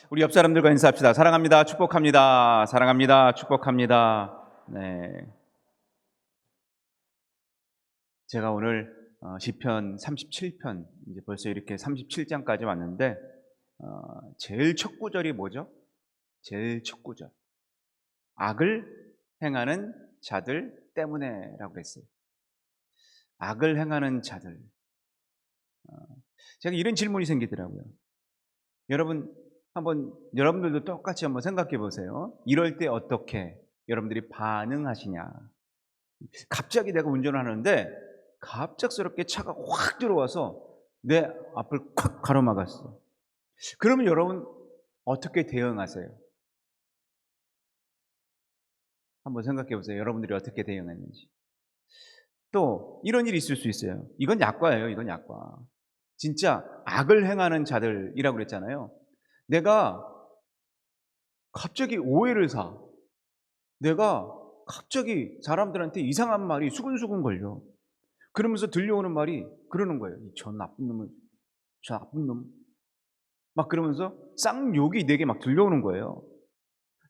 우리 옆 사람들과 인사합시다. 사랑합니다. 축복합니다. 사랑합니다. 축복합니다. 네. 제가 오늘 시편 37편 이제 벌써 이렇게 37장까지 왔는데 제일 첫 구절이 뭐죠? 제일 첫 구절. 악을 행하는 자들 때문에라고 그랬어요. 악을 행하는 자들. 제가 이런 질문이 생기더라고요. 여러분 한번 여러분들도 똑같이 한번 생각해 보세요. 이럴 때 어떻게 여러분들이 반응하시냐? 갑자기 내가 운전을 하는데 갑작스럽게 차가 확 들어와서 내 앞을 콱 가로막았어. 그러면 여러분 어떻게 대응하세요? 한번 생각해 보세요. 여러분들이 어떻게 대응했는지. 또 이런 일이 있을 수 있어요. 이건 약과예요. 이건 약과. 진짜 악을 행하는 자들이라고 그랬잖아요. 내가 갑자기 오해를 사. 내가 갑자기 사람들한테 이상한 말이 수근수근 걸려. 그러면서 들려오는 말이 그러는 거예요. 저 나쁜 놈은, 저 나쁜 놈. 막 그러면서 쌍욕이 내게 막 들려오는 거예요.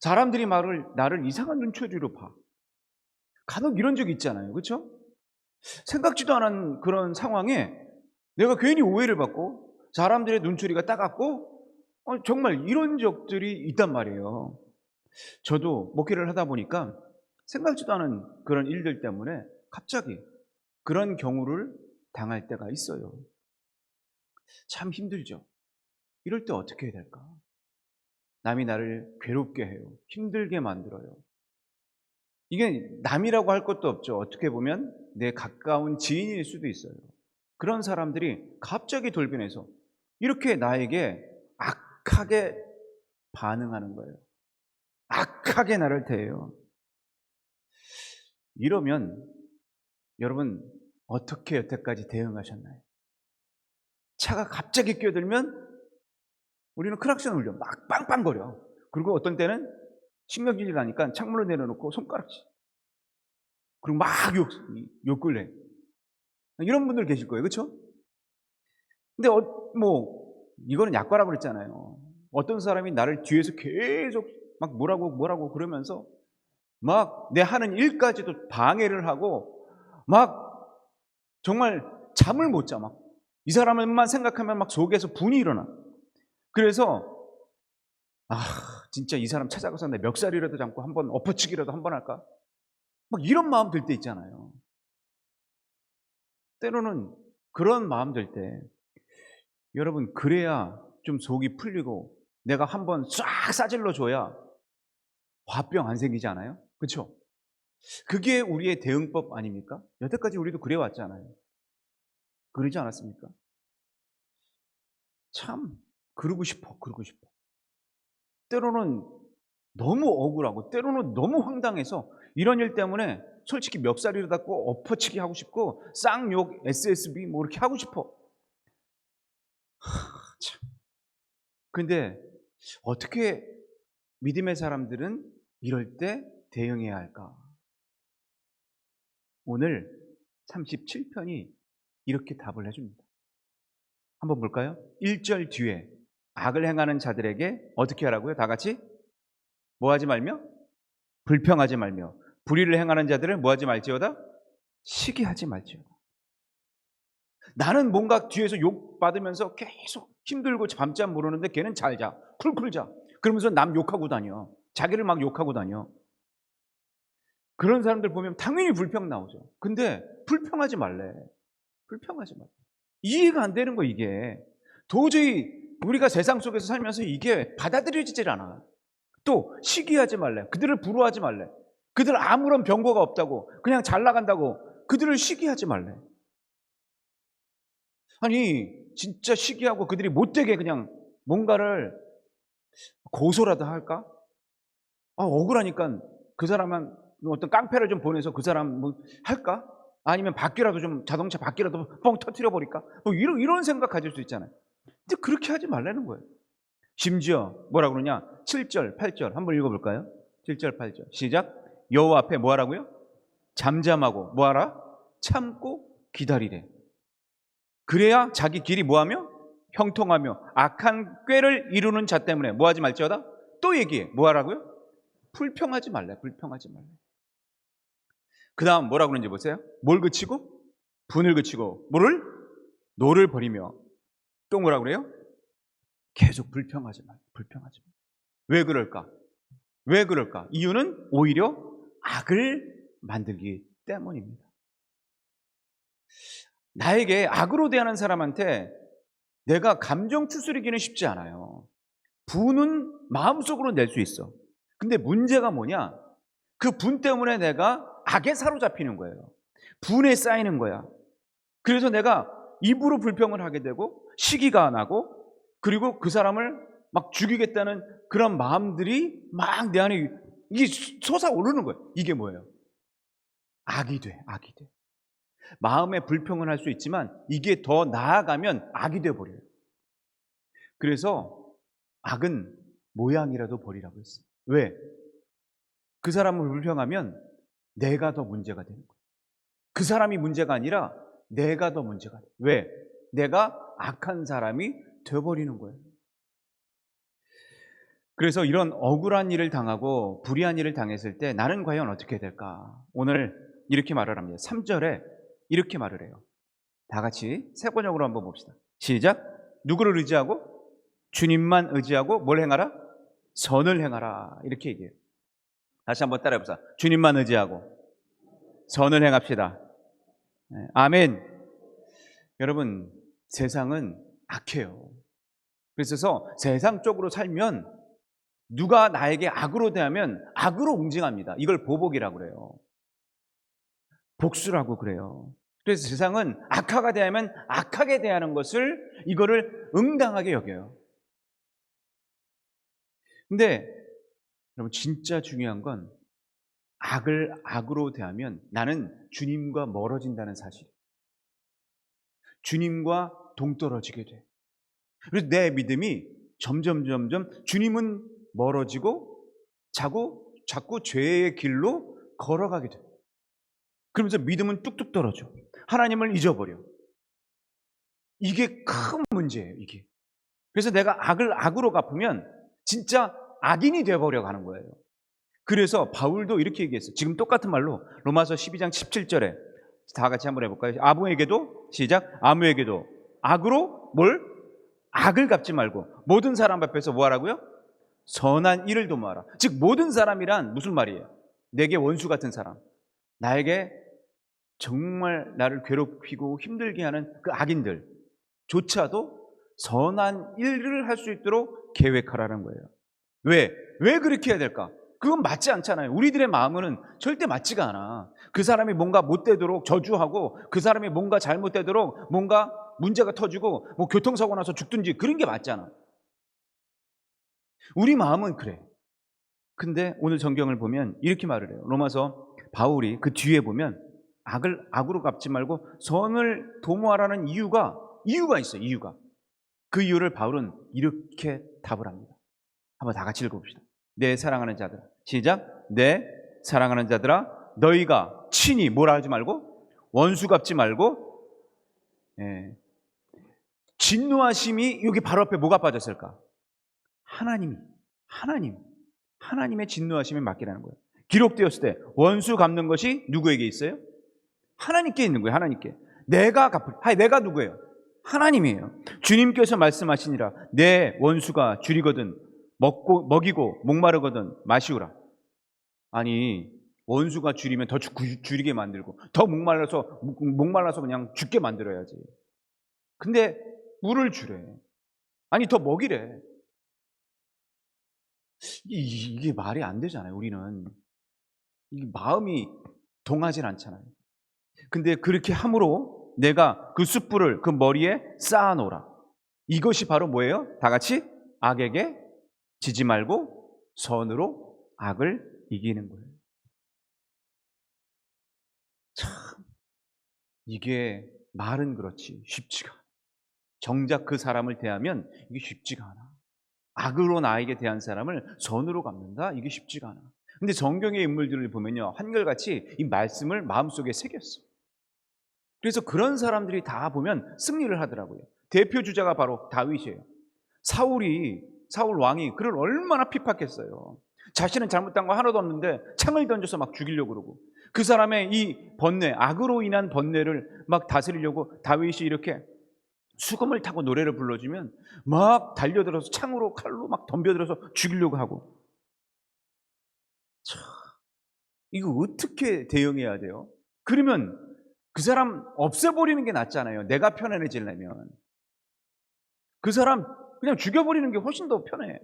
사람들이 나를 이상한 눈초리로 봐. 간혹 이런 적이 있잖아요. 그렇죠? 생각지도 않은 그런 상황에 내가 괜히 오해를 받고 사람들의 눈초리가 따갑고 정말 이런 적들이 있단 말이에요. 저도 목회를 하다 보니까 생각지도 않은 그런 일들 때문에 갑자기 그런 경우를 당할 때가 있어요. 참 힘들죠. 이럴 때 어떻게 해야 될까? 남이 나를 괴롭게 해요. 힘들게 만들어요. 이게 남이라고 할 것도 없죠. 어떻게 보면 내 가까운 지인일 수도 있어요. 그런 사람들이 갑자기 돌변해서 이렇게 나에게 악하게 반응하는 거예요. 악하게 나를 대해요. 이러면 여러분 어떻게 여태까지 대응하셨나요? 차가 갑자기 끼어들면 우리는 크락션 울려 막 빵빵거려. 그리고 어떤 때는 신경질이 나니까 창문을 내려놓고 손가락질. 그리고 막 욕을 해. 이런 분들 계실 거예요. 그렇죠? 근데 이거는 약과라고 그랬잖아요. 어떤 사람이 나를 뒤에서 계속 막 뭐라고 그러면서 막 내 하는 일까지도 방해를 하고 막 정말 잠을 못 자. 막 이 사람만 생각하면 막 속에서 분이 일어나. 그래서 진짜 이 사람 찾아가서 내 멱살이라도 잡고 한번 엎어치기라도 한번 할까? 막 이런 마음 들 때 있잖아요. 때로는 그런 마음 들 때 여러분 그래야 좀 속이 풀리고 내가 한번 싹 싸질러 줘야 화병 안 생기지 않아요? 그렇죠? 그게 우리의 대응법 아닙니까? 여태까지 우리도 그래 왔잖아요. 그러지 않았습니까? 참 그러고 싶어. 때로는 너무 억울하고 때로는 너무 황당해서 이런 일 때문에 솔직히 멱살이로 닫고 엎어치기 하고 싶고 쌍욕 SSB 뭐 이렇게 하고 싶어. 참. 근데 어떻게 믿음의 사람들은 이럴 때 대응해야 할까? 오늘 37편이 이렇게 답을 해줍니다. 한번 볼까요? 1절 뒤에 악을 행하는 자들에게 어떻게 하라고요? 다 같이 뭐 하지 말며? 불평하지 말며 불의를 행하는 자들은 뭐 하지 말지어다? 시기하지 말지어다. 나는 뭔가 뒤에서 욕 받으면서 계속 힘들고 잠잠 모르는데 걔는 잘 자. 쿨쿨 자. 그러면서 남 욕하고 다녀. 자기를 막 욕하고 다녀. 그런 사람들 보면 당연히 불평 나오죠. 근데 불평하지 말래. 불평하지 말래. 이해가 안 되는 거 이게. 도저히 우리가 세상 속에서 살면서 이게 받아들여지질 않아. 또 시기하지 말래. 그들을 부러워하지 말래. 그들 아무런 병거가 없다고 그냥 잘 나간다고 그들을 시기하지 말래. 아니 진짜 시기하고 그들이 못되게 그냥 뭔가를 고소라도 할까? 억울하니까 그 사람은 어떤 깡패를 좀 보내서 그 사람 뭐 할까? 아니면 바퀴라도 좀 자동차 바퀴라도 뻥 터뜨려 버릴까? 뭐 이런 생각 가질 수 있잖아요. 근데 그렇게 하지 말라는 거예요. 심지어 뭐라 그러냐? 7절, 8절 한번 읽어볼까요? 7절, 8절 시작. 여호와 앞에 뭐 하라고요? 잠잠하고 뭐하라? 참고 기다리래. 그래야 자기 길이 뭐하며? 형통하며 악한 꾀를 이루는 자 때문에 뭐하지 말지어다? 또 얘기해. 뭐하라고요? 불평하지 말래. 불평하지 말래. 그 다음 뭐라고 그러는지 보세요. 뭘 그치고? 분을 그치고 뭐를? 노를 버리며 또 뭐라고 그래요? 계속 불평하지 말래. 불평하지 말래. 왜 그럴까? 왜 그럴까? 이유는 오히려 악을 만들기 때문입니다. 나에게 악으로 대하는 사람한테 내가 감정 추스리기는 쉽지 않아요. 분은 마음속으로 낼 수 있어. 근데 문제가 뭐냐? 그 분 때문에 내가 악에 사로잡히는 거예요. 분에 쌓이는 거야. 그래서 내가 입으로 불평을 하게 되고 시기가 나고 그리고 그 사람을 막 죽이겠다는 그런 마음들이 막 내 안에 이게 솟아오르는 거예요. 이게 뭐예요? 악이 돼. 악이 돼. 마음의 불평은 할 수 있지만 이게 더 나아가면 악이 돼버려요. 그래서 악은 모양이라도 버리라고 했어요. 왜? 그 사람을 불평하면 내가 더 문제가 되는 거예요. 그 사람이 문제가 아니라 내가 더 문제가 돼요. 왜? 내가 악한 사람이 되어버리는 거예요. 그래서 이런 억울한 일을 당하고 불의한 일을 당했을 때 나는 과연 어떻게 될까? 오늘 이렇게 말을 합니다. 3절에 이렇게 말을 해요. 다 같이 세 번역으로 한번 봅시다. 시작. 누구를 의지하고? 주님만 의지하고 뭘 행하라? 선을 행하라. 이렇게 얘기해요. 다시 한번 따라해보자. 주님만 의지하고 선을 행합시다. 아멘. 여러분, 세상은 악해요. 그래서 세상적으로 살면 누가 나에게 악으로 대하면 악으로 응징합니다. 이걸 보복이라고 그래요. 복수라고 그래요. 그래서 세상은 악하가 대하면 악하게 대하는 것을 이거를 응당하게 여겨요. 근데 여러분 진짜 중요한 건 악을 악으로 대하면 나는 주님과 멀어진다는 사실. 주님과 동떨어지게 돼. 그래서 내 믿음이 점점 주님은 멀어지고 자꾸 죄의 길로 걸어가게 돼. 그러면서 믿음은 뚝뚝 떨어져. 하나님을 잊어버려. 이게 큰 문제예요, 이게. 그래서 내가 악을 악으로 갚으면 진짜 악인이 되어버려 가는 거예요. 그래서 바울도 이렇게 얘기했어요. 지금 똑같은 말로 로마서 12장 17절에 다 같이 한번 해볼까요? 아무에게도 시작. 아무에게도 악으로 뭘? 악을 갚지 말고 모든 사람 앞에서 뭐 하라고요? 선한 일을 도모하라. 즉 모든 사람이란 무슨 말이에요? 내게 원수 같은 사람, 나에게 정말 나를 괴롭히고 힘들게 하는 그 악인들조차도 선한 일을 할 수 있도록 계획하라는 거예요. 왜? 왜 그렇게 해야 될까? 그건 맞지 않잖아요. 우리들의 마음은 절대 맞지가 않아. 그 사람이 뭔가 못되도록 저주하고 그 사람이 뭔가 잘못되도록 뭔가 문제가 터지고 뭐 교통사고 나서 죽든지 그런 게 맞잖아. 우리 마음은 그래. 근데 오늘 성경을 보면 이렇게 말을 해요. 로마서 바울이 그 뒤에 보면 악을 악으로 갚지 말고 선을 도모하라는 이유가 있어요. 이유가. 그 이유를 바울은 이렇게 답을 합니다. 한번 다 같이 읽어봅시다. 내 사랑하는 자들아. 시작. 내 사랑하는 자들아, 너희가 친히 뭐라 하지 말고 원수 갚지 말고 진노하심이 여기 바로 앞에 뭐가 빠졌을까? 하나님의 진노하심에 맡기라는 거예요. 기록되었을 때 원수 갚는 것이 누구에게 있어요? 하나님께 있는 거예요. 하나님께. 내가 누구예요? 하나님이에요. 주님께서 말씀하시니라. 내 원수가 줄이거든 먹이고 목마르거든 마시우라. 아니 원수가 줄이면 더 줄이게 만들고 더 목말라서 그냥 죽게 만들어야지. 근데 물을 주래. 아니 더 먹이래. 이게 말이 안 되잖아요. 우리는 이게 마음이 동하진 않잖아요. 근데 그렇게 함으로 내가 그 숯불을 그 머리에 쌓아놓으라. 이것이 바로 뭐예요? 다 같이 악에게 지지 말고 선으로 악을 이기는 거예요. 참 이게 말은 그렇지 쉽지가 않아. 정작 그 사람을 대하면 이게 쉽지가 않아. 악으로 나에게 대한 사람을 선으로 갚는다? 이게 쉽지가 않아. 근데 성경의 인물들을 보면요 한결같이 이 말씀을 마음속에 새겼어. 그래서 그런 사람들이 다 보면 승리를 하더라고요. 대표 주자가 바로 다윗이에요. 사울 왕이 그를 얼마나 핍박했어요. 자신은 잘못한 거 하나도 없는데 창을 던져서 막 죽이려고 그러고, 그 사람의 이 번뇌, 악으로 인한 번뇌를 막 다스리려고 다윗이 이렇게 수금을 타고 노래를 불러주면 막 달려들어서 창으로 칼로 막 덤벼들어서 죽이려고 하고. 참, 이거 어떻게 대응해야 돼요? 그러면 그 사람 없애버리는 게 낫잖아요. 내가 편안해지려면. 그 사람 그냥 죽여버리는 게 훨씬 더 편해.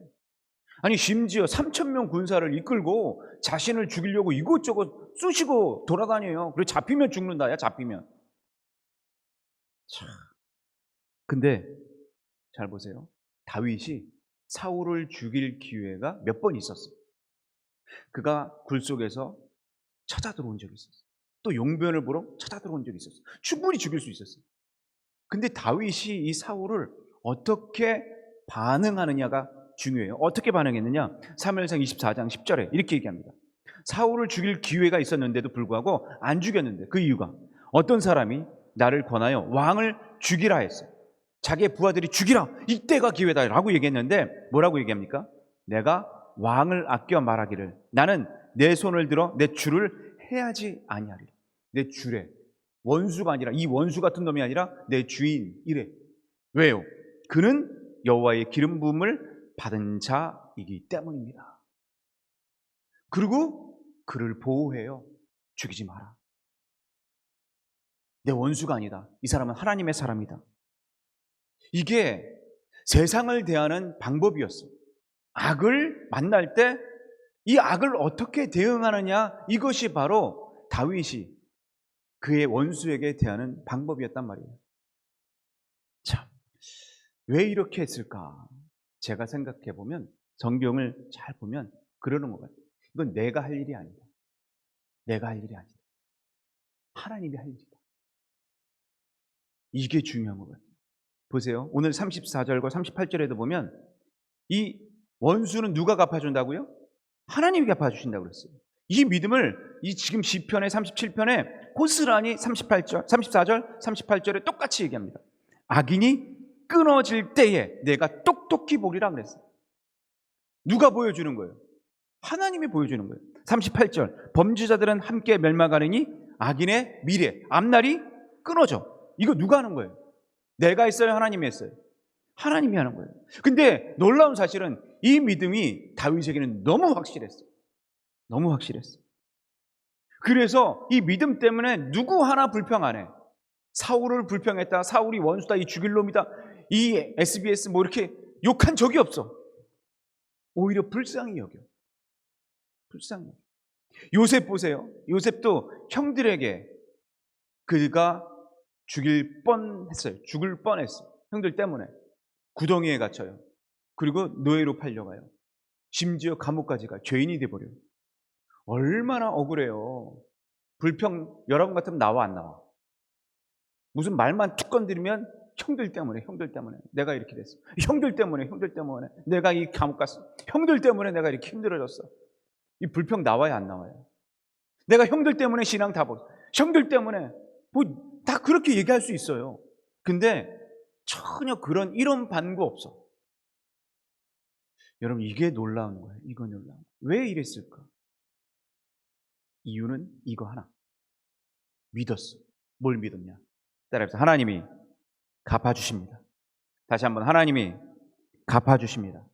아니, 심지어 3,000명 군사를 이끌고 자신을 죽이려고 이곳저곳 쑤시고 돌아다녀요. 그리고 잡히면 죽는다. 야, 잡히면. 참. 근데 잘 보세요. 다윗이 사울을 죽일 기회가 몇 번 있었어요. 그가 굴 속에서 찾아 들어온 적이 있었어요. 또 용변을 보러 찾아 들어온 적이 있었어요. 충분히 죽일 수 있었어요. 근데 다윗이 이 사울을 어떻게 반응하느냐가 중요해요. 어떻게 반응했느냐? 사무엘상 24장 10절에 이렇게 얘기합니다. 사울을 죽일 기회가 있었는데도 불구하고 안 죽였는데, 그 이유가 어떤 사람이 나를 권하여 왕을 죽이라 했어요. 자기의 부하들이 죽이라, 이때가 기회다 라고 얘기했는데 뭐라고 얘기합니까? 내가 왕을 아껴 말하기를 나는 내 손을 들어 내 주를 해야지 아니하리라. 내 주래. 원수가 아니라, 이 원수 같은 놈이 아니라 내 주인 이래. 왜요? 그는 여호와의 기름 부음을 받은 자이기 때문입니다. 그리고 그를 보호해요. 죽이지 마라. 내 원수가 아니다. 이 사람은 하나님의 사람이다. 이게 세상을 대하는 방법이었어요. 악을 만날 때 이 악을 어떻게 대응하느냐, 이것이 바로 다윗이 그의 원수에게 대하는 방법이었단 말이에요. 참, 왜 이렇게 했을까? 제가 생각해 보면, 성경을 잘 보면 그러는 것 같아요. 이건 내가 할 일이 아니다. 내가 할 일이 아니다. 하나님이 할 일이다. 이게 중요한 것 같아요. 보세요. 오늘 34절과 38절에도 보면 이 원수는 누가 갚아준다고요? 하나님이 갚아주신다고 그랬어요. 이 믿음을 이 지금 시편의 37편에 고스란히 34절, 38절에 똑같이 얘기합니다. 악인이 끊어질 때에 내가 똑똑히 보리라 그랬어요. 누가 보여주는 거예요? 하나님이 보여주는 거예요. 38절, 범죄자들은 함께 멸망하느니 악인의 미래, 앞날이 끊어져. 이거 누가 하는 거예요? 내가 했어요? 하나님이 했어요? 하나님이 하는 거예요. 근데 놀라운 사실은 이 믿음이 다윗에게는 너무 확실했어요. 너무 확실했어요. 그래서 이 믿음 때문에 누구 하나 불평 안 해. 사울을 불평했다, 사울이 원수다, 이 죽일 놈이다, 이 SBS 뭐 이렇게 욕한 적이 없어. 오히려 불쌍히 여겨. 불쌍히 여겨. 요셉 보세요. 요셉도 형들에게 그가 죽을 뻔했어요. 형들 때문에 구덩이에 갇혀요. 그리고 노예로 팔려가요. 심지어 감옥까지 가요. 죄인이 돼버려요. 얼마나 억울해요. 불평 여러분 같으면 나와 안 나와? 무슨 말만 툭 건드리면 형들 때문에 내가 이렇게 됐어. 형들 때문에 내가 이 감옥 갔어. 형들 때문에 내가 이렇게 힘들어졌어. 이 불평 나와야 안 나와요? 내가 형들 때문에 신앙 다 버렸어. 형들 때문에 뭐 다 그렇게 얘기할 수 있어요. 근데 전혀 이런 반구 없어. 여러분, 이게 놀라운 거예요. 이거 놀라운 거예요. 왜 이랬을까? 이유는 이거 하나. 믿었어. 뭘 믿었냐? 따라해보세요. 하나님이 갚아주십니다. 다시 한번, 하나님이 갚아주십니다.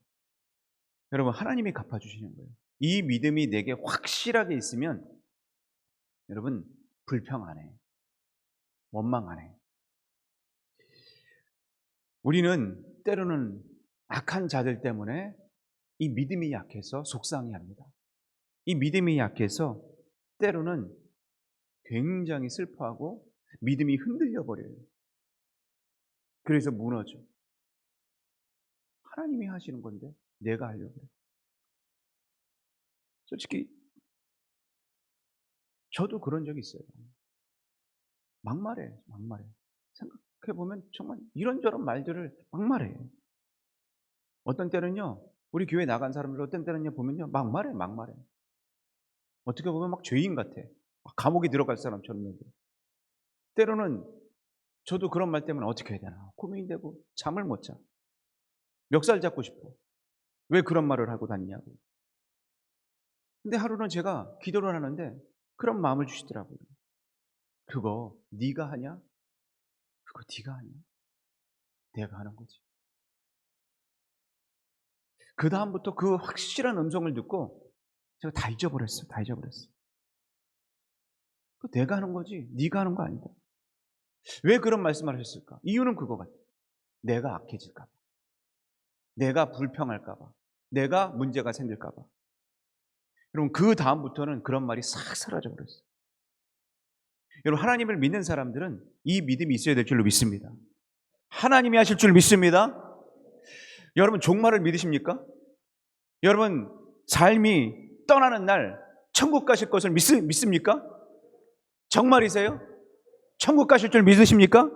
여러분, 하나님이 갚아주시는 거예요. 이 믿음이 내게 확실하게 있으면 여러분, 불평 안 해. 원망 안 해. 우리는 때로는 악한 자들 때문에 이 믿음이 약해서 속상해합니다. 이 믿음이 약해서 때로는 굉장히 슬퍼하고 믿음이 흔들려 버려요. 그래서 무너져. 하나님이 하시는 건데 내가 하려고 그래. 솔직히 저도 그런 적이 있어요. 막말해. 생각해보면 정말 이런저런 말들을 막말해. 어떤 때는요, 우리 교회 나간 사람들 어떤 때는요 보면요 막말해. 어떻게 보면 막 죄인 같아. 막 감옥에 들어갈 사람처럼. 때로는 저도 그런 말 때문에 어떻게 해야 되나 고민되고 잠을 못 자. 멱살 잡고 싶어. 왜 그런 말을 하고 다니냐고. 근데 하루는 제가 기도를 하는데 그런 마음을 주시더라고요. 그거 네가 하냐? 그거 네가 하냐? 내가 하는 거지. 그다음부터 그 확실한 음성을 듣고 제가 다 잊어버렸어요. 다 잊어버렸어요. 그거 내가 하는 거지 네가 하는 거 아니다. 왜 그런 말씀을 하셨을까? 이유는 그거 같아요. 내가 악해질까 봐. 내가 불평할까 봐. 내가 문제가 생길까 봐. 여러분 그 다음부터는 그런 말이 싹 사라져 버렸어요. 여러분 하나님을 믿는 사람들은 이 믿음이 있어야 될 줄로 믿습니다. 하나님이 하실 줄 믿습니다. 여러분 종말을 믿으십니까? 여러분 삶이 떠나는 날 천국 가실 것을 믿습니까? 정말이세요? 천국 가실 줄 믿으십니까?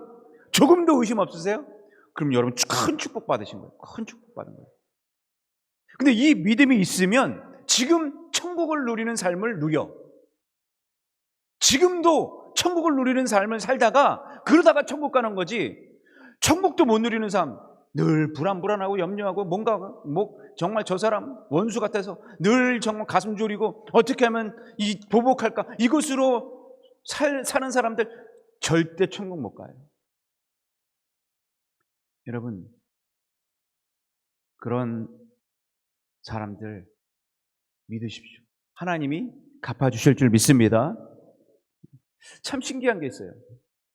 조금도 의심 없으세요? 그럼 여러분 큰 축복 받으신 거예요. 큰 축복 받은 거예요. 근데 이 믿음이 있으면 지금 천국을 누리는 삶을 누려. 지금도 천국을 누리는 삶을 살다가 그러다가 천국 가는 거지. 천국도 못 누리는 삶, 늘 불안하고 염려하고 뭔가 정말 저 사람 원수 같아서 늘 정말 가슴 졸이고 어떻게 하면 이 보복할까 이것으로 사는 사람들 절대 천국 못 가요. 여러분 그런 사람들 믿으십시오. 하나님이 갚아주실 줄 믿습니다. 참 신기한 게 있어요.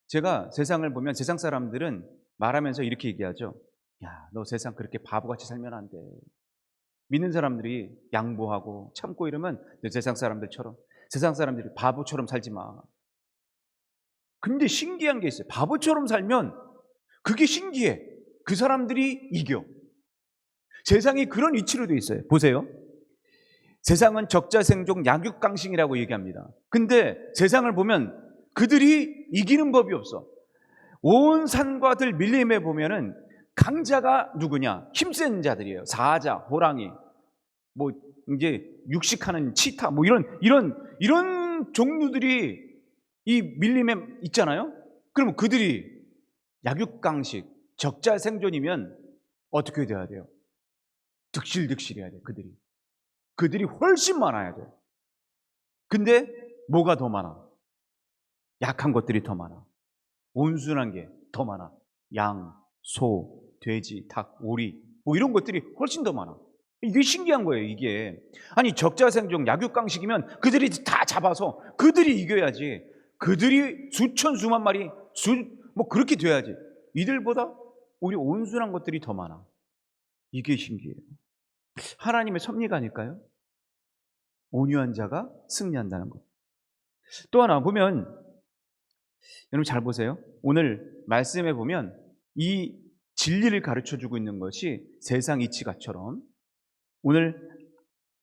제가 세상을 보면 세상 사람들은 말하면서 이렇게 얘기하죠. 야, 너 세상 그렇게 바보같이 살면 안 돼. 믿는 사람들이 양보하고 참고 이러면 너 세상 사람들이 바보처럼 살지 마. 근데 신기한 게 있어요. 바보처럼 살면 그게 신기해. 그 사람들이 이겨. 세상이 그런 위치로 돼 있어요. 보세요. 세상은 적자생존 약육강식이라고 얘기합니다. 근데 세상을 보면 그들이 이기는 법이 없어. 온 산과 들 밀림에 보면은 강자가 누구냐? 힘센 자들이에요. 사자, 호랑이, 뭐 이제 육식하는 치타, 뭐 이런 종류들이 이 밀림에 있잖아요. 그러면 그들이 약육강식, 적자생존이면 어떻게 돼야 돼요? 득실득실해야 돼요. 그들이 훨씬 많아야 돼요. 근데 뭐가 더 많아? 약한 것들이 더 많아. 온순한 게 더 많아. 양, 소, 돼지, 닭, 오리 뭐 이런 것들이 훨씬 더 많아. 이게 신기한 거예요. 이게 아니 적자생존 약육강식이면 그들이 다 잡아서 그들이 이겨야지. 그들이 수천 수만 마리 뭐 그렇게 돼야지. 이들보다 우리 온순한 것들이 더 많아. 이게 신기해요. 하나님의 섭리가 아닐까요? 온유한 자가 승리한다는 것. 또 하나 보면 여러분 잘 보세요. 오늘 말씀에 보면 이 진리를 가르쳐주고 있는 것이 세상 이치가처럼 오늘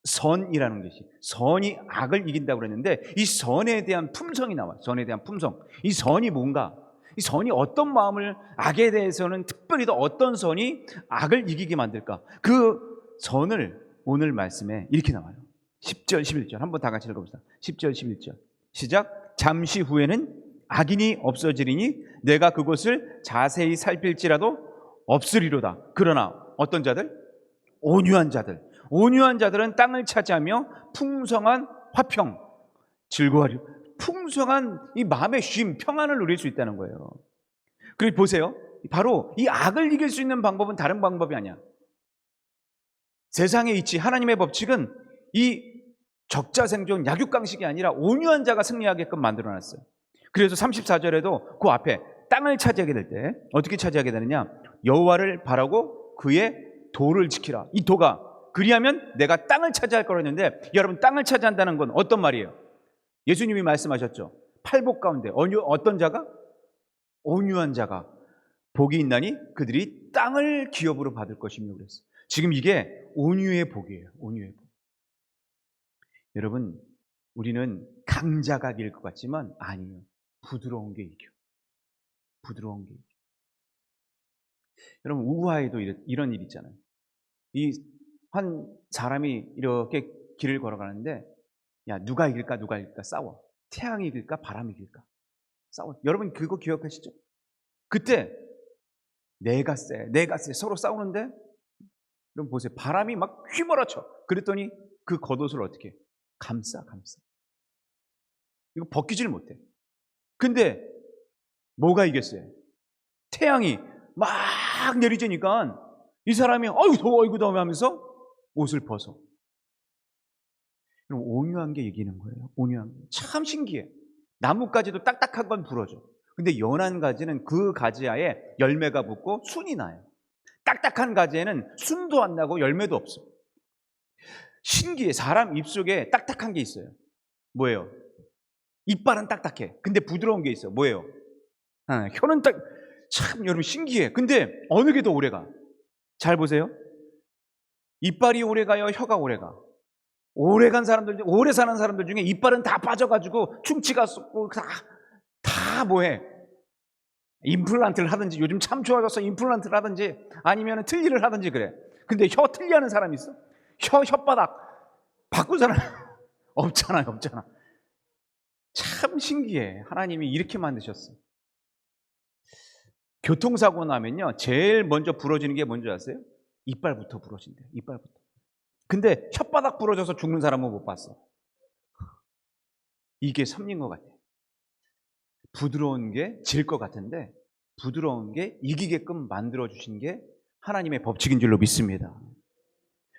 선이라는 것이 선이 악을 이긴다고 그랬는데 이 선에 대한 품성이 나와요. 선에 대한 품성. 이 선이 뭔가? 이 선이 어떤 마음을 악에 대해서는 특별히 더 어떤 선이 악을 이기게 만들까? 그 선을 오늘 말씀에 이렇게 나와요. 10절 11절 한번 다 같이 읽어봅시다. 10절 11절 시작. 잠시 후에는 악인이 없어지리니 내가 그것을 자세히 살필지라도 없으리로다. 그러나 어떤 자들? 온유한 자들. 온유한 자들은 땅을 차지하며 풍성한 화평, 즐거워하리. 풍성한 이 마음의 쉼, 평안을 누릴 수 있다는 거예요. 그리고 보세요. 바로 이 악을 이길 수 있는 방법은 다른 방법이 아니야. 세상의 이치, 하나님의 법칙은 이 적자생존 약육강식이 아니라 온유한 자가 승리하게끔 만들어놨어요. 그래서 34절에도 그 앞에 땅을 차지하게 될 때 어떻게 차지하게 되느냐? 여호와를 바라고 그의 도를 지키라. 이 도가 그리하면 내가 땅을 차지할 거라 했는데 여러분 땅을 차지한다는 건 어떤 말이에요? 예수님이 말씀하셨죠. 팔복 가운데 어떤 자가? 온유한 자가 복이 있나니 그들이 땅을 기업으로 받을 것이며 그랬어요. 지금 이게 온유의 복이에요. 온유의 복. 여러분 우리는 강자가 이길 것 같지만 아니에요. 부드러운 게 이겨. 부드러운 게 이겨. 여러분 우하에도 이런 일 있잖아요. 한 사람이 이렇게 길을 걸어가는데 야 누가 이길까 싸워. 태양이 이길까 바람이 이길까 싸워. 여러분 그거 기억하시죠? 그때 내가 쎄 서로 싸우는데, 그럼 보세요. 바람이 막 휘몰아쳐. 그랬더니 그 겉옷을 어떻게 감싸. 이거 벗기질 못해. 근데 뭐가 이겼어요? 태양이 막 내리쬐니까 이 사람이 아이고 더워 하면서 옷을 벗어. 그럼 온유한 게 이기는 거예요. 온유한 게. 참 신기해. 나뭇가지도 딱딱한 건 부러져. 근데 연한 가지는 그 가지하에 열매가 붙고 순이 나요. 딱딱한 가지에는 순도 안 나고 열매도 없어. 신기해. 사람 입속에 딱딱한 게 있어요. 뭐예요? 이빨은 딱딱해. 근데 부드러운 게 있어. 뭐예요? 혀는 참 여러분 신기해. 근데 어느 게 더 오래가? 잘 보세요. 이빨이 오래가요? 혀가 오래가? 오래 사는 사람들 중에 이빨은 다 빠져가지고 충치가 쏟고 다 뭐해? 임플란트를 하든지, 요즘 참 좋아져서 임플란트를 하든지 아니면 틀니를 하든지 그래. 근데 혀 틀니하는 사람이 있어? 혓바닥 바꾼 사람 없잖아. 참 신기해. 하나님이 이렇게 만드셨어. 교통사고 나면요, 제일 먼저 부러지는 게 뭔지 아세요? 이빨부터 부러진대. 이빨부터. 근데 혓바닥 부러져서 죽는 사람은 못 봤어. 이게 섭리인 것 같아. 부드러운 게 질 것 같은데 부드러운 게 이기게끔 만들어주신 게 하나님의 법칙인 줄로 믿습니다.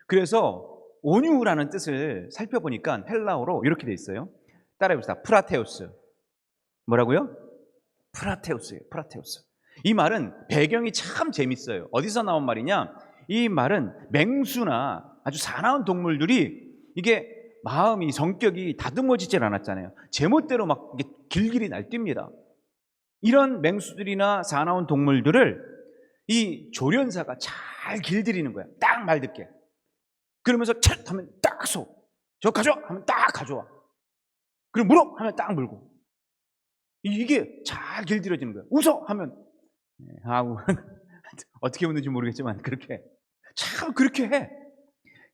그래서 온유라는 뜻을 살펴보니까 헬라어로 이렇게 돼 있어요. 따라해봅시다. 프라테우스. 뭐라고요? 프라테우스예요. 프라테우스. 이 말은 배경이 참 재밌어요. 어디서 나온 말이냐? 이 말은 맹수나 아주 사나운 동물들이 이게 마음이, 성격이 다듬어지질 않았잖아요. 제멋대로 막 길길이 날뜁니다. 이런 맹수들이나 사나운 동물들을 이 조련사가 잘 길들이는 거야. 딱 말 듣게. 그러면서 찰 하면 딱 쏘. 저 가져와 하면 딱 가져와. 그리고 물어 하면 딱 물고. 이게 잘 길들여지는 거야. 웃어 하면 어떻게 웃는지 모르겠지만 그렇게 참 그렇게 해.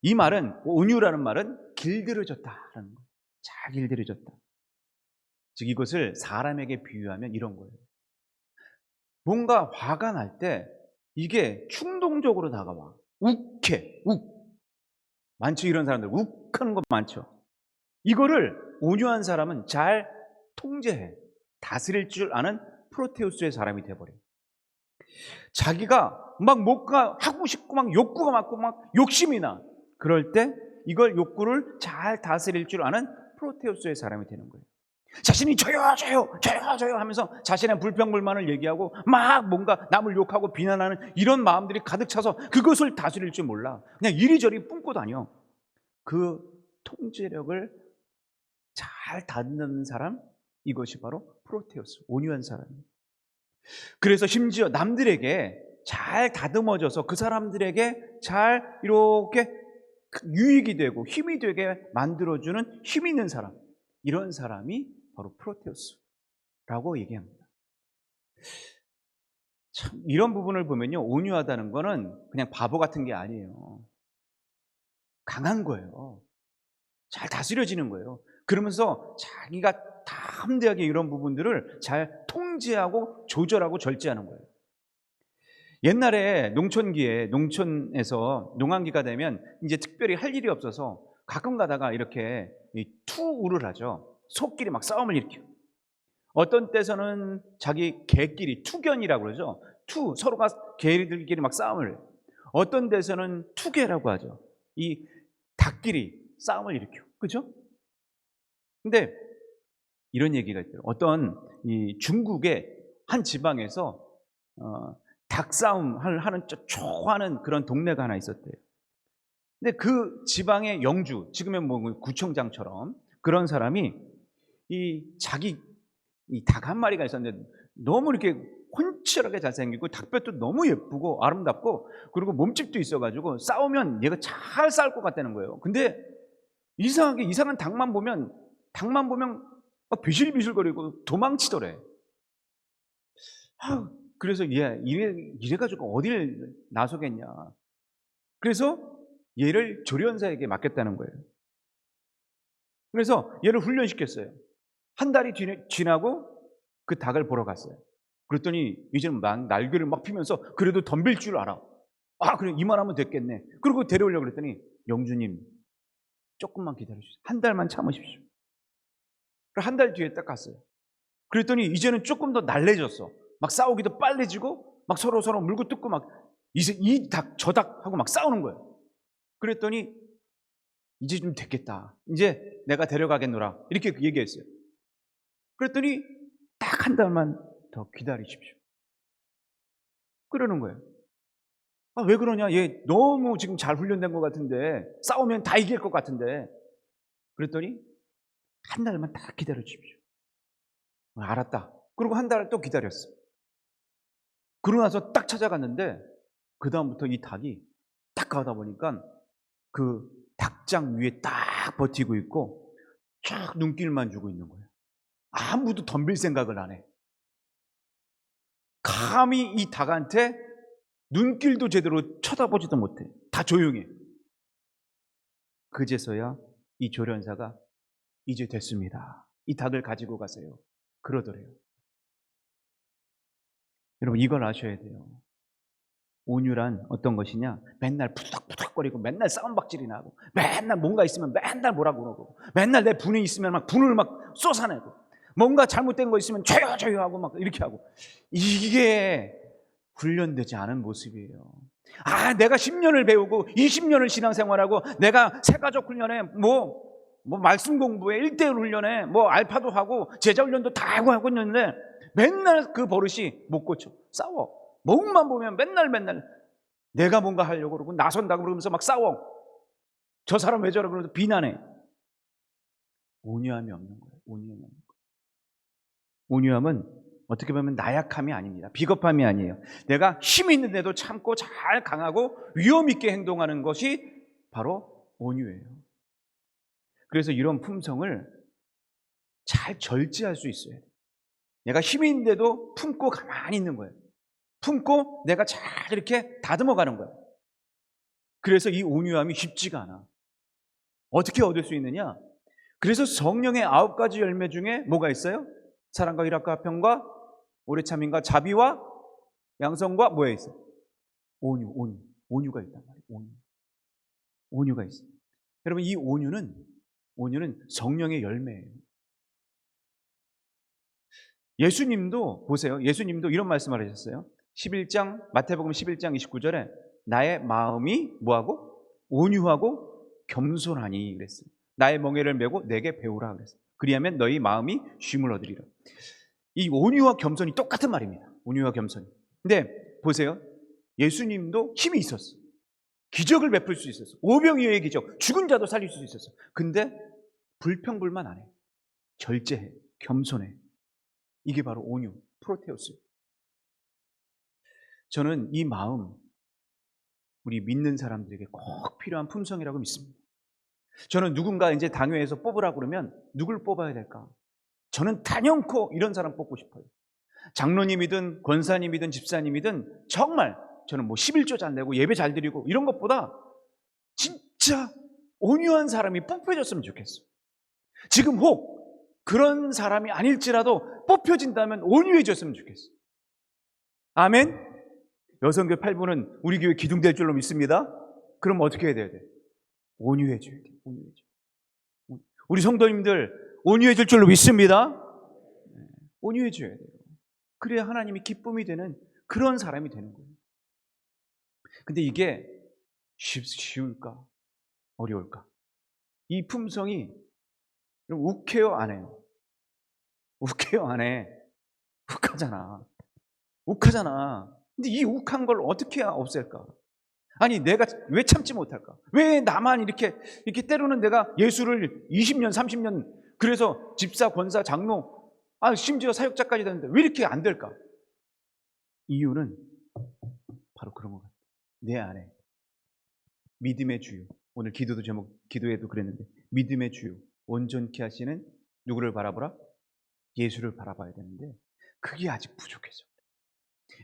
이 말은, 온유라는 말은 길들여졌다라는 거예요. 잘 길들여졌다. 즉 이것을 사람에게 비유하면 이런 거예요. 뭔가 화가 날 때 이게 충동적으로 다가와. 욱해. 많죠, 이런 사람들. 욱하는 거 많죠. 이거를 온유한 사람은 잘 통제해. 다스릴 줄 아는 프로테우스의 사람이 돼버려요. 자기가 막 뭔가 하고 싶고 막 욕구가 많고 막 욕심이 나. 그럴 때 이걸 욕구를 잘 다스릴 줄 아는 프로테우스의 사람이 되는 거예요. 자신이 저요 하면서 자신의 불평불만을 얘기하고 막 뭔가 남을 욕하고 비난하는 이런 마음들이 가득 차서 그것을 다스릴 줄 몰라. 그냥 이리저리 뿜고 다녀. 그 통제력을 잘 다듬는 사람, 이것이 바로 프로테우스, 온유한 사람이에요. 그래서 심지어 남들에게 잘 다듬어져서 그 사람들에게 잘 이렇게 유익이 되고 힘이 되게 만들어주는 힘 있는 사람, 이런 사람이 바로 프로테우스라고 얘기합니다. 참 이런 부분을 보면요, 온유하다는 거는 그냥 바보 같은 게 아니에요. 강한 거예요. 잘 다스려지는 거예요. 그러면서 자기가 담대하게 이런 부분들을 잘 통제하고 조절하고 절제하는 거예요. 옛날에 농촌기에, 농촌에서 농한기가 되면 이제 특별히 할 일이 없어서 가끔 가다가 이렇게 투우를 하죠. 소끼리 막 싸움을 일으켜. 어떤 때서는 자기 개끼리 투견이라고 그러죠. 서로가 개들끼리 막 싸움을 해요. 어떤 데서는 투개라고 하죠. 이 닭끼리 싸움을 일으켜. 그죠? 근데 이런 얘기가 있어요. 어떤 이 중국의 한 지방에서 닭싸움 하는 좋아하는 그런 동네가 하나 있었대요. 근데 그 지방의 영주, 지금의 뭐 구청장처럼 그런 사람이 자기 닭 한 마리가 있었는데 너무 이렇게 훤칠하게 잘생기고 닭뼈도 너무 예쁘고 아름답고 그리고 몸집도 있어가지고 싸우면 얘가 잘 싸울 것 같다는 거예요. 근데 이상하게 이상한 닭만 보면 막 비실비실거리고 도망치더래. 그래서 이래가지고 어딜 나서겠냐. 그래서 얘를 조련사에게 맡겼다는 거예요. 그래서 얘를 훈련시켰어요. 한 달이 지나고 그 닭을 보러 갔어요. 그랬더니 이제는 날개를 막 피면서 그래도 덤빌 줄 알아. 아, 그래, 이만하면 됐겠네. 그리고 데려오려고 그랬더니 영주님 조금만 기다려주세요. 한 달만 참으십시오. 한 달 뒤에 딱 갔어요. 그랬더니 이제는 조금 더 날래졌어. 막 싸우기도 빨라지고 막 서로 물고 뜯고 막 이 닭 저 닭 하고 막 싸우는 거예요. 그랬더니 이제 좀 됐겠다. 이제 내가 데려가겠노라. 이렇게 얘기했어요. 그랬더니 딱 한 달만 더 기다리십시오. 그러는 거예요. 아, 왜 그러냐? 얘 너무 지금 잘 훈련된 것 같은데 싸우면 다 이길 것 같은데. 그랬더니 한 달만 딱 기다려 주십시오. 알았다. 그리고 한 달 또 기다렸어. 그러고 나서 딱 찾아갔는데 그 다음부터 이 닭이 딱 가다 보니까 그 닭장 위에 딱 버티고 있고 쫙 눈길만 주고 있는 거예요. 아무도 덤빌 생각을 안 해. 감히 이 닭한테 눈길도 제대로 쳐다보지도 못해. 다 조용해. 그제서야 이 조련사가 이제 됐습니다. 이 닭을 가지고 가세요. 그러더래요. 여러분, 이걸 아셔야 돼요. 온유란 어떤 것이냐? 맨날 푸덕푸덕거리고 맨날 싸움박질이나 하고 맨날 뭔가 있으면 맨날 뭐라고 그러고 맨날 내 분이 있으면 막 분을 막 쏟아내고 뭔가 잘못된 거 있으면 조여 하고 막 이렇게 하고, 이게 훈련되지 않은 모습이에요. 아, 내가 10년을 배우고 20년을 신앙생활하고 내가 새가족 훈련에 뭐 말씀 공부에 1대1 훈련에 뭐 알파도 하고 제자 훈련도 다 하고 있는데 맨날 그 버릇이 못 고쳐. 싸워. 몸만 보면 맨날 내가 뭔가 하려고 그러고 나선다고 그러면서 막 싸워. 저 사람 왜 저러 그러면서 비난해. 온유함이 없는 거예요. 온유함이 없는 거예요. 온유함은 어떻게 보면 나약함이 아닙니다. 비겁함이 아니에요. 내가 힘이 있는데도 참고 잘 강하고 위험 있게 행동하는 것이 바로 온유예요. 그래서 이런 품성을 잘 절제할 수 있어요. 내가 힘이 있는데도 품고 가만히 있는 거예요. 품고 내가 잘 이렇게 다듬어 가는 거예요. 그래서 이 온유함이 쉽지가 않아. 어떻게 얻을 수 있느냐? 그래서 성령의 9가지 열매 중에 뭐가 있어요? 사랑과 희락과 화평과 오래 참음과 자비와 양성과 뭐에 있어요? 온유가 있단 말이에요. 온유가 있어요. 여러분, 이 온유는 성령의 열매예요. 예수님도 보세요. 예수님도 이런 말씀을 하셨어요. 마태복음 11장 29절에 나의 마음이 뭐하고? 온유하고 겸손하니 그랬어요. 나의 멍에를 메고 내게 배우라 그랬어요. 그리하면 너희 마음이 쉼을 얻으리라. 이 온유와 겸손이 똑같은 말입니다. 온유와 겸손이. 근데 보세요. 예수님도 힘이 있었어. 기적을 베풀 수 있었어. 오병이어의 기적, 죽은 자도 살릴 수 있었어. 근데 불평불만 안 해. 절제해. 겸손해. 이게 바로 온유, 프로테우스예요. 저는 이 마음, 우리 믿는 사람들에게 꼭 필요한 품성이라고 믿습니다. 저는 누군가 이제 당회에서 뽑으라고 그러면 누굴 뽑아야 될까? 저는 단연코 이런 사람 뽑고 싶어요. 장로님이든 권사님이든 집사님이든 정말 저는 뭐 11조 잘 내고 예배 잘 드리고 이런 것보다 진짜 온유한 사람이 뽑혀졌으면 좋겠어. 지금 혹 그런 사람이 아닐지라도 뽑혀진다면 온유해졌으면 좋겠어. 아멘? 여성교회 8부는 우리 교회 기둥될 줄로 믿습니다. 그럼 어떻게 해야 돼? 온유해져야 돼. 우리 성도님들 온유해질 줄로 믿습니다. 온유해져야 돼요. 그래야 하나님이 기쁨이 되는 그런 사람이 되는 거예요. 근데 이게 쉬울까? 어려울까? 이 품성이 욱해요? 안 해요? 욱해요? 안 해? 욱하잖아. 근데 이 욱한 걸 어떻게 없앨까? 아니, 내가 왜 참지 못할까? 왜 나만 이렇게 때로는 내가 예수를 20년, 30년, 그래서 집사, 권사, 장로, 심지어 사역자까지 되는데 왜 이렇게 안 될까? 이유는 바로 그런 것 같아요. 내 안에 믿음의 주요, 오늘 기도에도 그랬는데, 믿음의 주요, 온전케 하시는 누구를 바라보라? 예수를 바라봐야 되는데 그게 아직 부족해서.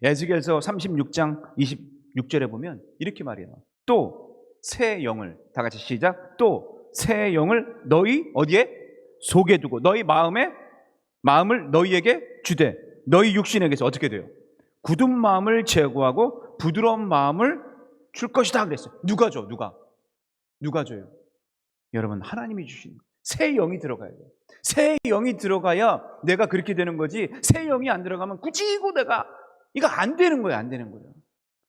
에스겔서 36장 26절에 보면 이렇게 말해요. 또 새 영을, 다 같이 시작. 또 새 영을 너희 어디에? 속에 두고 너희 마음을 너희에게 주되 너희 육신에게서 어떻게 돼요? 굳은 마음을 제거하고 부드러운 마음을 줄 것이다 그랬어요. 누가 줘? 누가 줘요? 여러분, 하나님이 주시는 거예요. 새 영이 들어가야 돼요. 새 영이 들어가야 내가 그렇게 되는 거지, 새 영이 안 들어가면 꾸지고 내가 이거 안 되는 거예요. 안 되는 거예요.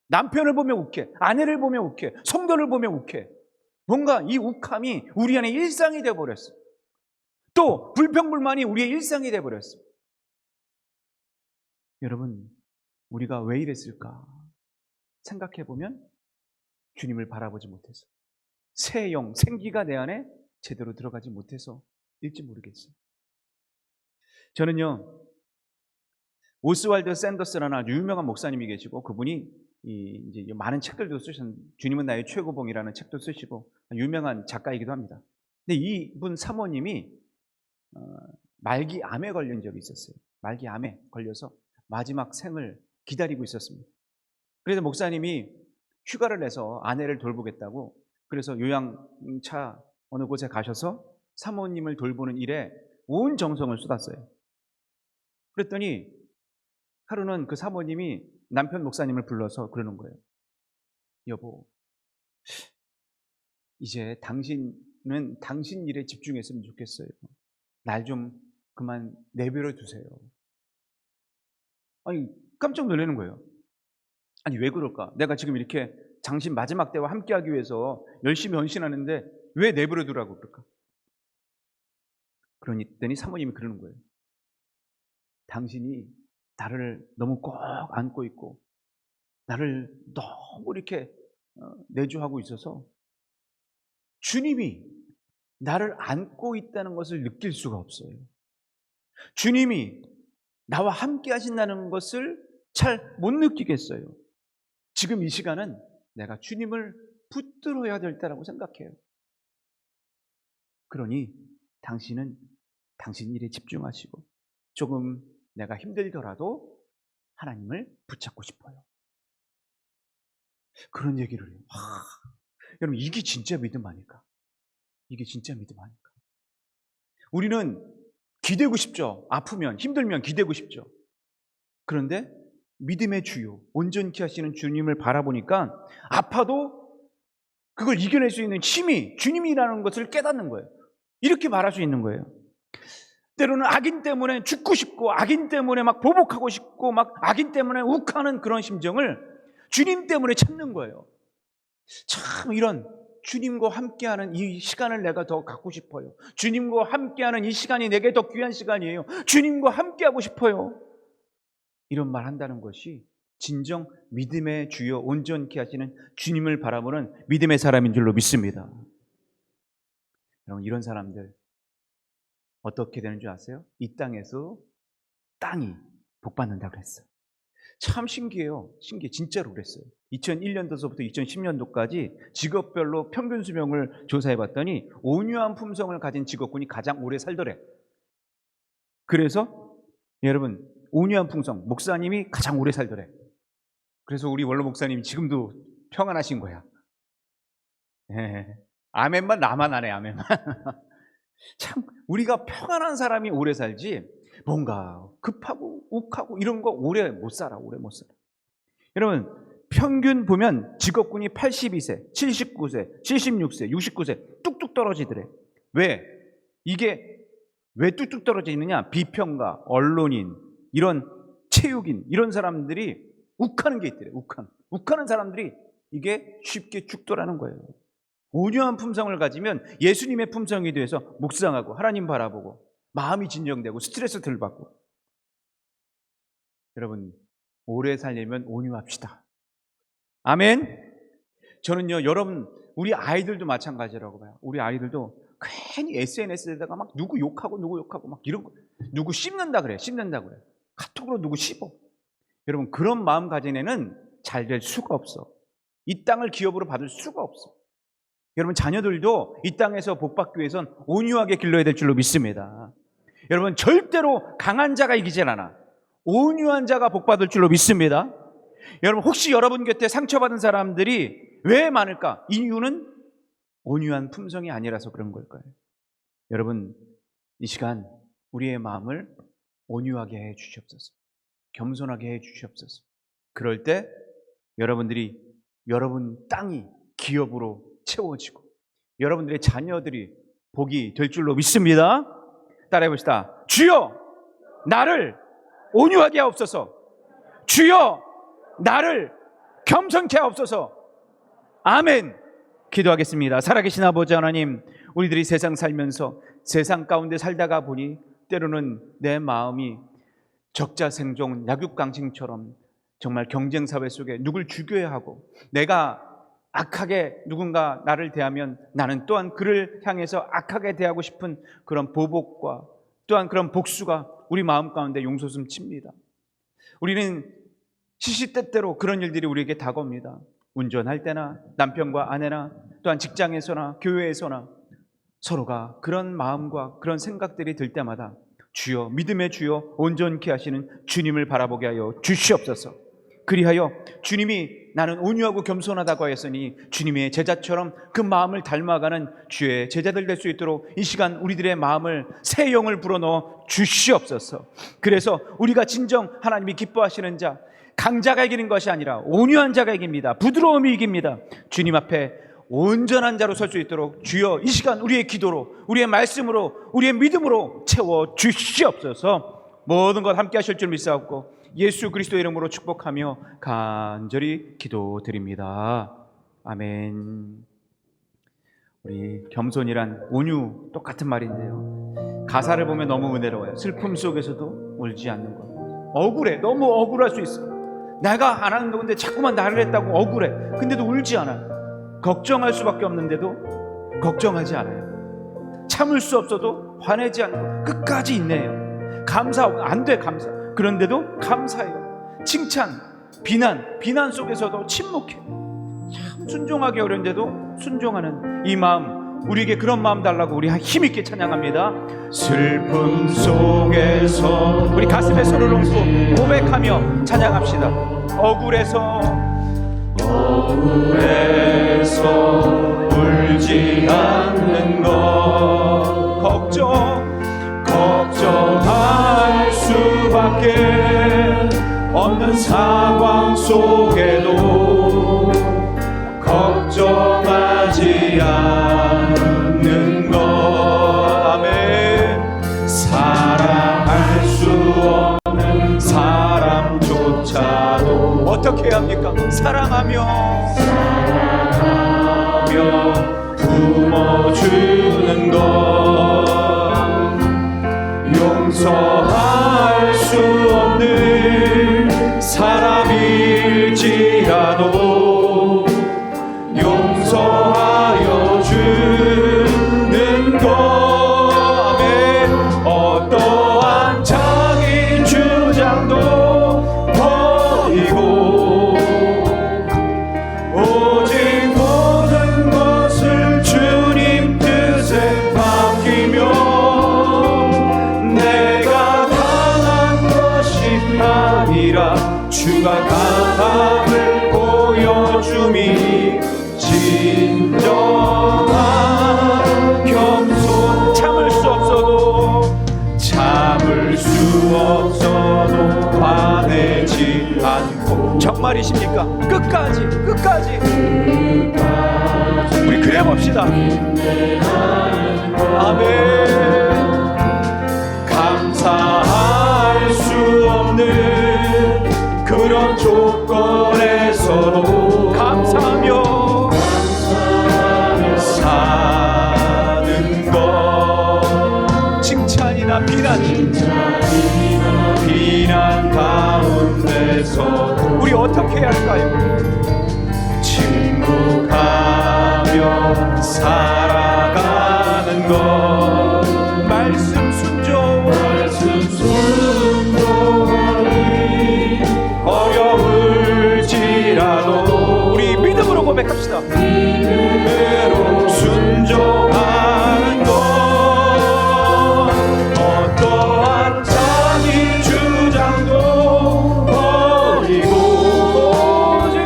남편을 보면 욱해, 아내를 보면 욱해, 성도를 보면 욱해. 뭔가 이 욱함이 우리 안에 일상이 되어버렸어. 또 불평불만이 우리의 일상이 되어버렸어. 여러분, 우리가 왜 이랬을까 생각해보면 주님을 바라보지 못해서, 새 영, 생기가 내 안에 제대로 들어가지 못해서 일지 모르겠어요. 저는요, 오스왈드 샌더스라는 아주 유명한 목사님이 계시고, 그분이 이제 많은 책들도 쓰신, 주님은 나의 최고봉이라는 책도 쓰시고 유명한 작가이기도 합니다. 근데 이분 사모님이 말기 암에 걸린 적이 있었어요. 말기 암에 걸려서 마지막 생을 기다리고 있었습니다. 그래서 목사님이 휴가를 내서 아내를 돌보겠다고, 그래서 요양차 어느 곳에 가셔서 사모님을 돌보는 일에 온 정성을 쏟았어요. 그랬더니 하루는 그 사모님이 남편 목사님을 불러서 그러는 거예요. 여보, 이제 당신은 당신 일에 집중했으면 좋겠어요. 날 좀 그만 내버려 두세요. 아니, 깜짝 놀라는 거예요. 아니, 왜 그럴까? 내가 지금 이렇게 당신 마지막 때와 함께하기 위해서 열심히 헌신하는데 왜 내버려 두라고 그럴까? 그러니 사모님이 그러는 거예요. 당신이 나를 너무 꼭 안고 있고 나를 너무 이렇게 내주하고 있어서 주님이 나를 안고 있다는 것을 느낄 수가 없어요. 주님이 나와 함께 하신다는 것을 잘 못 느끼겠어요. 지금 이 시간은 내가 주님을 붙들어야 될 때라고 생각해요. 그러니 당신은 당신 일에 집중하시고 조금 내가 힘들더라도 하나님을 붙잡고 싶어요. 그런 얘기를 해요. 여러분, 이게 진짜 믿음 아닐까? 이게 진짜 믿음 아닐까? 우리는 기대고 싶죠. 아프면, 힘들면 기대고 싶죠. 그런데 믿음의 주요, 온전케 하시는 주님을 바라보니까 아파도 그걸 이겨낼 수 있는 힘이 주님이라는 것을 깨닫는 거예요. 이렇게 말할 수 있는 거예요. 때로는 악인 때문에 죽고 싶고, 악인 때문에 막 보복하고 싶고, 막 악인 때문에 욱하는 그런 심정을 주님 때문에 참는 거예요. 참, 이런 주님과 함께하는 이 시간을 내가 더 갖고 싶어요. 주님과 함께하는 이 시간이 내게 더 귀한 시간이에요. 주님과 함께하고 싶어요. 이런 말 한다는 것이 진정 믿음의 주요, 온전케 하시는 주님을 바라보는 믿음의 사람인 줄로 믿습니다. 여러분, 이런 사람들 어떻게 되는 줄 아세요? 이 땅에서 땅이 복받는다고 그랬어요. 참 신기해요. 신기해. 진짜로 그랬어요. 2001년도서부터 2010년도까지 직업별로 평균 수명을 조사해 봤더니 온유한 품성을 가진 직업군이 가장 오래 살더래. 그래서 여러분, 온유한 품성, 목사님이 가장 오래 살더래. 그래서 우리 원로 목사님이 지금도 평안하신 거야. 예. 아멘만 나만 안 해, 아멘만. 참, 우리가 평안한 사람이 오래 살지 뭔가 급하고 욱하고 이런 거 오래 못 살아. 여러분, 평균 보면 직업군이 82세, 79세, 76세, 69세 뚝뚝 떨어지더래. 왜? 이게 왜 뚝뚝 떨어지느냐? 비평가, 언론인, 이런 체육인, 이런 사람들이 욱하는 게 있더래. 욱하는 사람들이 이게 쉽게 죽더라는 거예요. 온유한 품성을 가지면 예수님의 품성이 돼서 묵상하고 하나님 바라보고 마음이 진정되고 스트레스 덜 받고. 여러분, 오래 살려면 온유합시다. 아멘. 저는요, 여러분, 우리 아이들도 마찬가지라고 봐요. 우리 아이들도 괜히 SNS에다가 막 누구 욕하고 막 이런 거, 누구 씹는다 그래. 카톡으로 누구 씹어. 여러분, 그런 마음 가진 애는 잘 될 수가 없어. 이 땅을 기업으로 받을 수가 없어. 여러분, 자녀들도 이 땅에서 복 받기 위해선 온유하게 길러야 될 줄로 믿습니다. 여러분, 절대로 강한 자가 이기질 않아. 온유한 자가 복 받을 줄로 믿습니다. 여러분, 혹시 여러분 곁에 상처받은 사람들이 왜 많을까? 이유는 온유한 품성이 아니라서 그런 걸까요? 여러분, 이 시간 우리의 마음을 온유하게 해 주시옵소서. 겸손하게 해 주시옵소서. 그럴 때 여러분 땅이 기업으로 채워지고 여러분들의 자녀들이 복이 될 줄로 믿습니다. 따라해 봅시다. 주여 나를 온유하게 하옵소서. 주여 나를 겸손케 하옵소서. 아멘. 기도하겠습니다. 살아계신 아버지 하나님, 우리들이 세상 살면서 세상 가운데 살다가 보니 때로는 내 마음이 적자생존 약육강식처럼 정말 경쟁사회 속에 누굴 죽여야 하고, 내가 악하게 누군가 나를 대하면 나는 또한 그를 향해서 악하게 대하고 싶은 그런 보복과 또한 그런 복수가 우리 마음 가운데 용솟음 칩니다. 우리는 시시때때로 그런 일들이 우리에게 다가옵니다. 운전할 때나 남편과 아내나 또한 직장에서나 교회에서나 서로가 그런 마음과 그런 생각들이 들 때마다 주여, 믿음의 주여, 온전케 하시는 주님을 바라보게 하여 주시옵소서. 그리하여 주님이 나는 온유하고 겸손하다고 하였으니 주님의 제자처럼 그 마음을 닮아가는 주의 제자들 될 수 있도록 이 시간 우리들의 마음을 새 영을 불어넣어 주시옵소서. 그래서 우리가 진정 하나님이 기뻐하시는 자, 강자가 이기는 것이 아니라 온유한 자가 이깁니다. 부드러움이 이깁니다. 주님 앞에 온전한 자로 설 수 있도록 주여 이 시간 우리의 기도로, 우리의 말씀으로, 우리의 믿음으로 채워 주시옵소서. 모든 것 함께 하실 줄 믿사옵고 예수 그리스도의 이름으로 축복하며 간절히 기도드립니다. 아멘. 우리 겸손이란 온유 똑같은 말인데요, 가사를 보면 너무 은혜로워요. 슬픔 속에서도 울지 않는 것. 억울해. 너무 억울할 수 있어. 내가 안 하는 건데 자꾸만 나를 했다고 억울해. 근데도 울지 않아요. 걱정할 수밖에 없는데도 걱정하지 않아요. 참을 수 없어도 화내지 않고 끝까지 인내해요. 감사하고 안 돼, 감사. 그런데도 감사해요. 칭찬, 비난 속에서도 침묵해요. 참 순종하기 어려운데도 순종하는 이 마음, 우리에게 그런 마음 달라고 우리 힘있게 찬양합니다. 슬픔 속에서 우리 가슴에 손을 얹고 고백하며 찬양합시다. 억울해서 울지 않는 것, 걱정할 수밖에 없는 상황 속에도 걱정하지 않는 것. 아멘. 사랑할 수 없는 사람조차도 어떻게 해야 합니까? 사랑하며 품어주는 것, 용서할 수 없는 사람일지라도 용서하여 주는 것. 아멘. 어떠한 자기 주장도 버리고 오직 모든 것을 주님 뜻에 맡기며 내가 강한 것이 아니라 주가 강함을 보여줌이 진정한 겸손. 참을 수 없어도 화내지 않고. 정말이십니까? 끝까지 우리 그래 봅시다. 아멘. 감사할 수 없는 그런 조건에서도 감사하며 사는 것. 칭찬이나 비난 가운데서 우리 어떻게 해야 할까요? 침묵하며 살아가는 것. 말씀 순종하니 어려울지라도 우리 믿음으로 고백합시다. 믿음으로 순종하는 것. 어떠한 자기 주장도 버리고 오직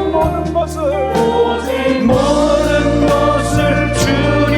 모든 것을 주님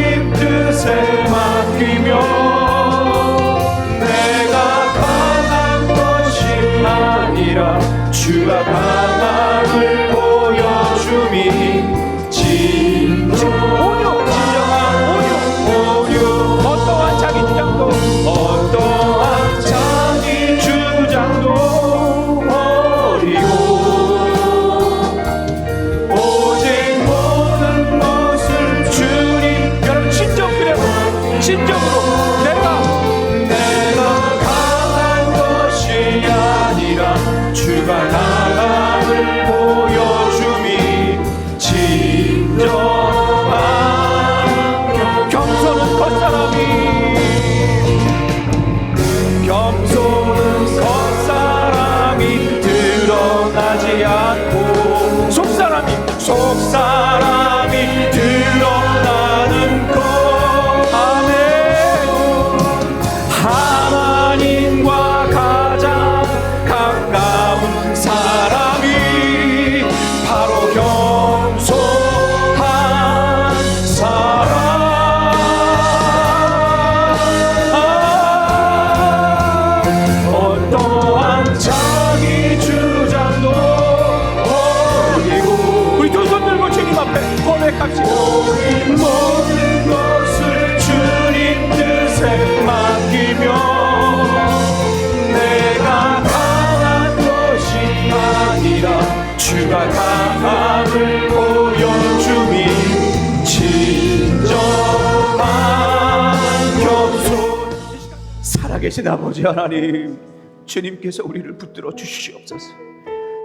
살아계신 아버지 하나님, 주님께서 우리를 붙들어 주시옵소서.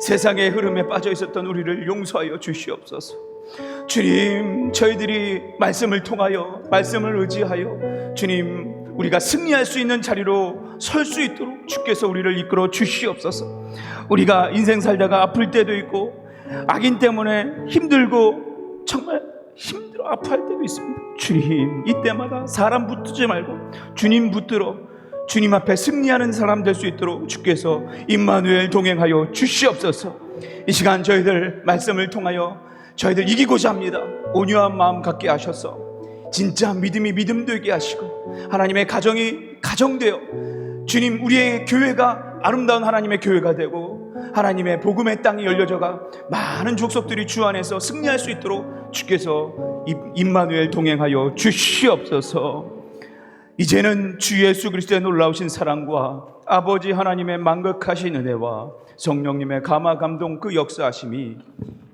세상의 흐름에 빠져 있었던 우리를 용서하여 주시옵소서. 주님, 저희들이 말씀을 통하여, 말씀을 의지하여 주님, 우리가 승리할 수 있는 자리로 설 수 있도록 주께서 우리를 이끌어 주시옵소서. 우리가 인생 살다가 아플 때도 있고 악인 때문에 힘들고 정말 힘들어 아파할 때도 있습니다. 주님, 이때마다 사람 붙들지 말고 주님 붙들어 주님 앞에 승리하는 사람 될 수 있도록 주께서 임마누엘 동행하여 주시옵소서. 이 시간 저희들 말씀을 통하여 저희들 이기고자 합니다. 온유한 마음 갖게 하셔서 진짜 믿음이 믿음 되게 하시고 하나님의 가정이 가정되어 주님, 우리의 교회가 아름다운 하나님의 교회가 되고 하나님의 복음의 땅이 열려져가 많은 족속들이 주 안에서 승리할 수 있도록 주께서 임마누엘 동행하여 주시옵소서. 이제는 주 예수 그리스도의 놀라우신 사랑과 아버지 하나님의 만극하신 은혜와 성령님의 감화 감동 그 역사하심이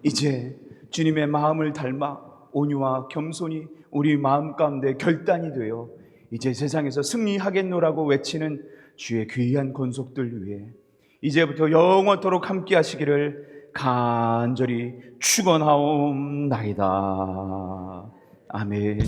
이제 주님의 마음을 닮아 온유와 겸손이 우리 마음 가운데 결단이 되어 이제 세상에서 승리하겠노라고 외치는 주의 귀한 권속들 위해 이제부터 영원토록 함께 하시기를 간절히 축원하옵나이다. 아멘.